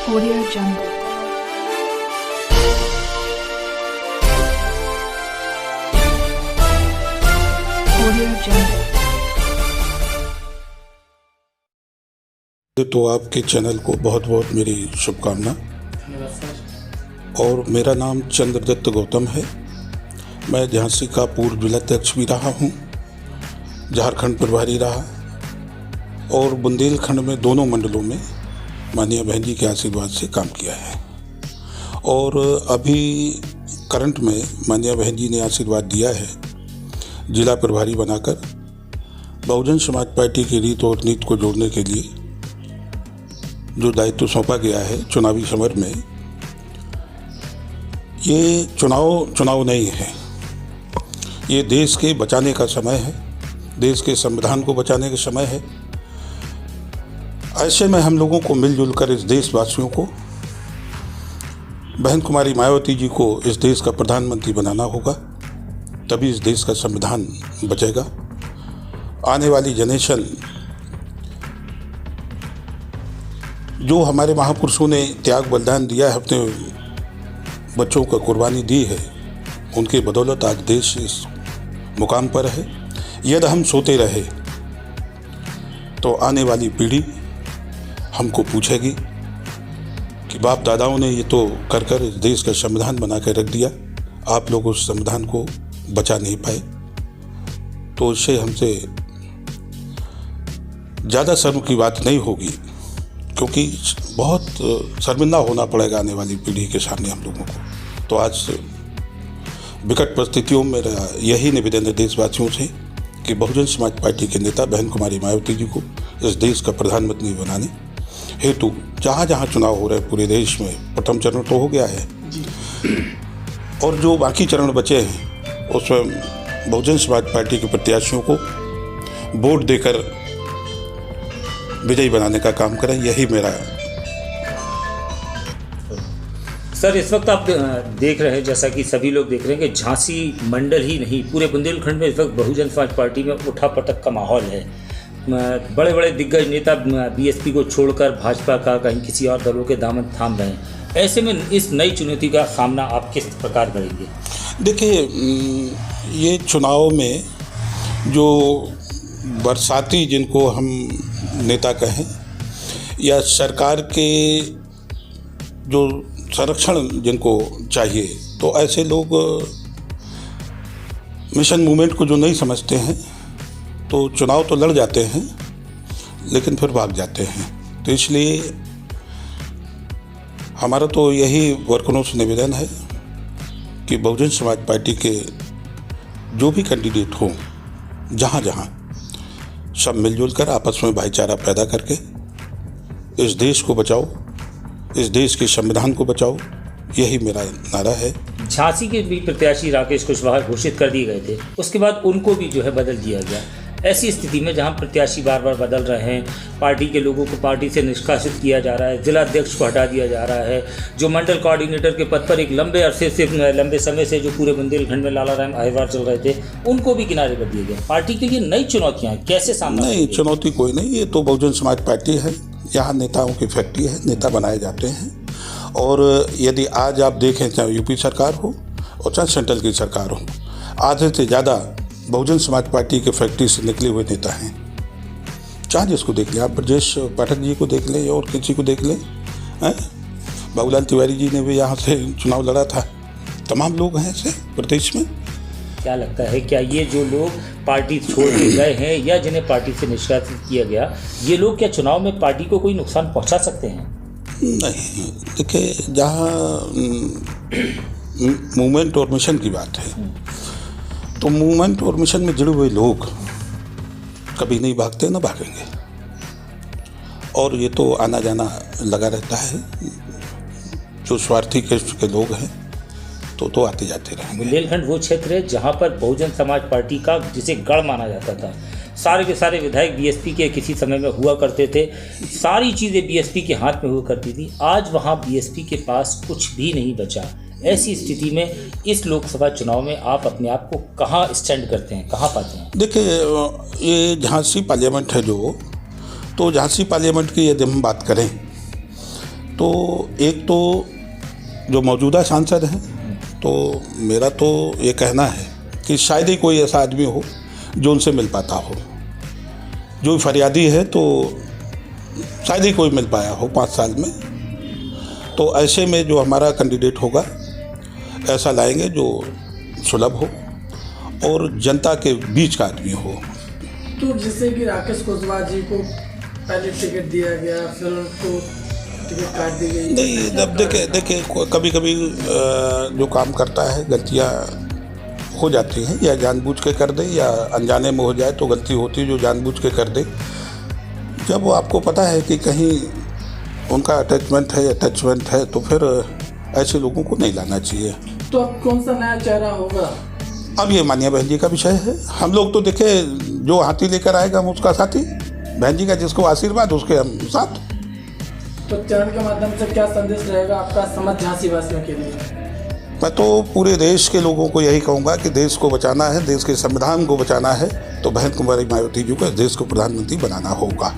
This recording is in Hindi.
Audio Jungle. Audio Jungle. तो आपके चैनल को बहुत बहुत मेरी शुभकामना। और मेरा नाम चंद्रदत्त गौतम है। मैं झांसी का पूर्व जिलाध्यक्ष भी रहा हूँ, झारखंड प्रभारी रहा और बुंदेलखंड में दोनों मंडलों में माननीय बहन जी के आशीर्वाद से काम किया है। और अभी करंट में माननीय बहन जी ने आशीर्वाद दिया है जिला प्रभारी बनाकर बहुजन समाज पार्टी की रीत और नीति को जोड़ने के लिए जो दायित्व सौंपा गया है चुनावी समर में। ये चुनाव नहीं है, ये देश के बचाने का समय है, देश के संविधान को बचाने का समय है। ऐसे में हम लोगों को मिलजुल कर इस देशवासियों को, बहन कुमारी मायावती जी को इस देश का प्रधानमंत्री बनाना होगा, तभी इस देश का संविधान बचेगा। आने वाली जनरेशन जो हमारे महापुरुषों ने त्याग बलिदान दिया है, अपने बच्चों का कुर्बानी दी है, उनके बदौलत आज देश इस मुकाम पर है। यदि हम सोते रहे तो आने वाली पीढ़ी हमको पूछेगी कि बाप दादाओं ने ये तो कर इस देश का संविधान बना के रख दिया, आप लोग उस संविधान को बचा नहीं पाए। तो इससे हमसे ज़्यादा शर्म की बात नहीं होगी, क्योंकि बहुत शर्मिंदा होना पड़ेगा आने वाली पीढ़ी के सामने हम लोगों को। तो आज विकट परिस्थितियों में मेरा यही निवेदन है देशवासियों से कि बहुजन समाज पार्टी के नेता बहन कुमारी मायावती जी को इस देश का प्रधानमंत्री बनाने हेतु जहाँ जहाँ चुनाव हो रहे हैं पूरे देश में, प्रथम चरण तो हो गया है और जो बाकी चरण बचे हैं उसमें बहुजन समाज पार्टी के प्रत्याशियों को वोट देकर विजयी बनाने का काम करें, यही मेरा। सर, इस वक्त आप देख रहे हैं, जैसा कि सभी लोग देख रहे हैं, कि झांसी मंडल ही नहीं पूरे बुंदेलखंड में इस वक्त बहुजन समाज पार्टी में उठापटक का माहौल है। बड़े बड़े दिग्गज नेता बीएसपी को छोड़कर भाजपा का कहीं किसी और दलों के दामन थाम रहे हैं। ऐसे में इस नई चुनौती का सामना आप किस प्रकार करेंगे? देखिए, ये चुनाव में जो बरसाती जिनको हम नेता कहें या सरकार के जो संरक्षण जिनको चाहिए, तो ऐसे लोग मिशन मूवमेंट को जो नहीं समझते हैं तो चुनाव तो लड़ जाते हैं लेकिन फिर भाग जाते हैं। तो इसलिए हमारा तो यही वर्करों से निवेदन है कि बहुजन समाज पार्टी के जो भी कैंडिडेट हों, जहाँ जहाँ सब मिलजुल कर आपस में भाईचारा पैदा करके इस देश को बचाओ, इस देश के संविधान को बचाओ, यही मेरा नारा है। झांसी के भी प्रत्याशी राकेश कुशवाहा घोषित कर दिए गए थे, उसके बाद उनको भी जो है बदल दिया गया। ऐसी स्थिति में जहां प्रत्याशी बार बार बदल रहे हैं, पार्टी के लोगों को पार्टी से निष्कासित किया जा रहा है, जिला अध्यक्ष को हटा दिया जा रहा है, जो मंडल कोऑर्डिनेटर के पद पर एक लंबे समय से जो पूरे बुंदेलखंड में लाला राम अहिरवार चल रहे थे, उनको भी किनारे कर दिए गए। पार्टी के लिए नई चुनौतियाँ कैसे सामना? नहीं, चुनौती कोई नहीं, ये तो बहुजन समाज पार्टी है, यहाँ नेताओं की फैक्ट्री है, नेता बनाए जाते हैं। और यदि आज आप देखें, चाहे यूपी सरकार हो और चाहे सेंट्रल की सरकार हो, आधे से ज़्यादा बहुजन समाज पार्टी के फैक्ट्री से निकले हुए नेता हैं। चाहे जिसको देख लें, आप ब्रजेश पाठक जी को देख लें और किसी को देख लें, बाबूलाल तिवारी जी ने भी यहाँ से चुनाव लड़ा था। तमाम लोग हैं ऐसे प्रदेश में। क्या लगता है, क्या ये जो लोग पार्टी छोड़ के गए हैं या जिन्हें पार्टी से निष्कासित किया गया, ये लोग क्या चुनाव में पार्टी को कोई नुकसान पहुंचा सकते हैं? नहीं, देखिए, जहाँ मूवमेंट और मिशन की बात है तो मूवमेंट और मिशन में जुड़े हुए लोग कभी नहीं भागते, ना भागेंगे। और ये तो आना जाना लगा रहता है। जो स्वार्थी किस्म के लोग हैं तो आते जाते रहेंगे। बुंदेलखंड वो क्षेत्र है जहाँ पर बहुजन समाज पार्टी का जिसे गढ़ माना जाता था। सारे के सारे विधायक बीएसपी के किसी समय में हुआ करते थे, सारी चीज़ें बीएसपी के हाथ में हुआ करती थी। आज वहाँ बीएसपी के पास कुछ भी नहीं बचा। ऐसी स्थिति में इस लोकसभा चुनाव में आप अपने आप को कहाँ स्टैंड करते हैं, कहाँ पाते हैं? देखिए, ये झांसी पार्लियामेंट है जो, तो झांसी पार्लियामेंट की यदि हम बात करें तो एक तो जो मौजूदा सांसद हैं, तो मेरा तो ये कहना है कि शायद ही कोई ऐसा आदमी हो जो उनसे मिल पाता हो। जो फरियादी है तो शायद ही कोई मिल पाया हो 5 साल में। तो ऐसे में जो हमारा कैंडिडेट होगा ऐसा लाएंगे जो सुलभ हो और जनता के बीच का आदमी हो। तो जैसे कि राकेश कुशवाहा जी को पहले टिकट दिया गया, फिर उनको टिकट काट दी गई। नहीं, जब देखिए कभी कभी जो काम करता है गलतियाँ हो जाती हैं, या जानबूझ के कर दे या अनजाने में हो जाए तो गलती होती है। जो जानबूझ के कर दे, जब वो आपको पता है कि कहीं उनका अटैचमेंट है तो फिर ऐसे लोगों को नहीं लाना चाहिए। तो अब कौन सा नया चेहरा होगा? अब ये मानिया बहन जी का विषय है। हम लोग तो देखे जो हाथी लेकर आएगा हम उसका साथी, बहन जी का जिसको आशीर्वाद उसके हम साथ। तो चैनल के माध्यम से क्या संदेश रहेगा आपका समझ झांसी वासियों के लिए? मैं तो पूरे देश के लोगों को यही कहूँगा कि देश को बचाना है, देश के संविधान को बचाना है, तो बहन कुमारी मायावती जी को देश को प्रधानमंत्री बनाना होगा।